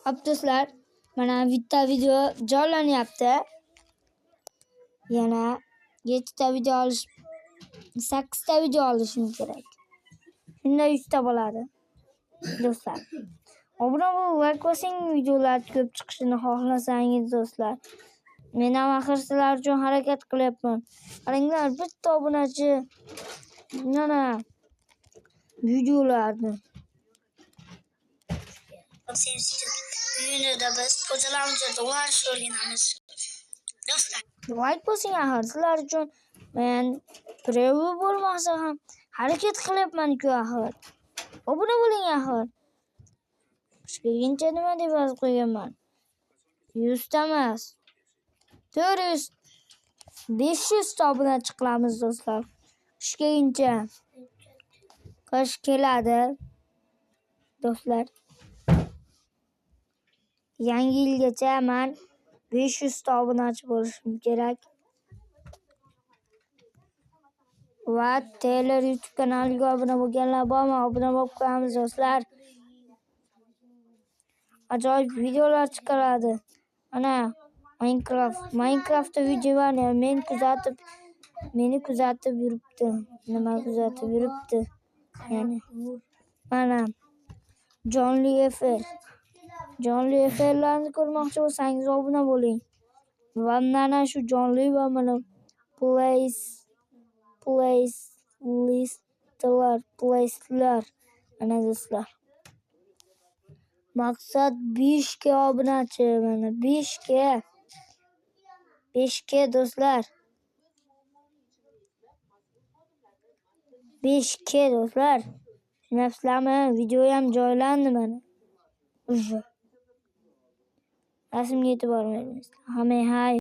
Hop do'stlar, mana bitta video joylanyapti. Yana 7 ta video 8 ta video olishim kerak. Shunda 100 ta bo'ladi. Do'stlar, obuna bo'lib, like bosing, videolar ko'p chiqishini xohlasangiz do'stlar. Men ham axir sizlar uchun harakat qilyapman. Qaranglar, bitta obunachi mana videolarni Bugünde biz kocalarımıza dolar söylenemiz. Dostlar, like bosing axir sizlar uchun. Men preview bo'lmasa ham harakat qilyapman-ku axir. Obuna bo'ling axir. Kelguncha nima deb yozib qo'yganman? 100 ta emas. 400, 500 ta obunachi qilamiz do'stlar. Qish kelguncha. Qish keladi do'stlar. Yangi yilgacha men 500 ta obunachi bo'lishim kerak. Va Taylor YouTube kanaliga obuna bo'lganlar bormi? Obuna bo'lib qo'yamiz do'stlar. Ajoyib videolar chiqaradi. Ana Minecraftda videolar meni kuzatib yuribdi. Nima kuzatib yuribdi? Ya'ni mana jonli efirlarni ko'rmoqchi bo'lsangiz obuna bo'ling. Va mana shu jonli va mana playlistlar mana do'stlar. Maqsad 5 ga obunachi, mana 5 ga. 5 ga do'stlar. 5 ga do'stlar. Tushunasizlarmi? Video ham joylandi mana. Rasmga e'tibor bering. Hamma hay.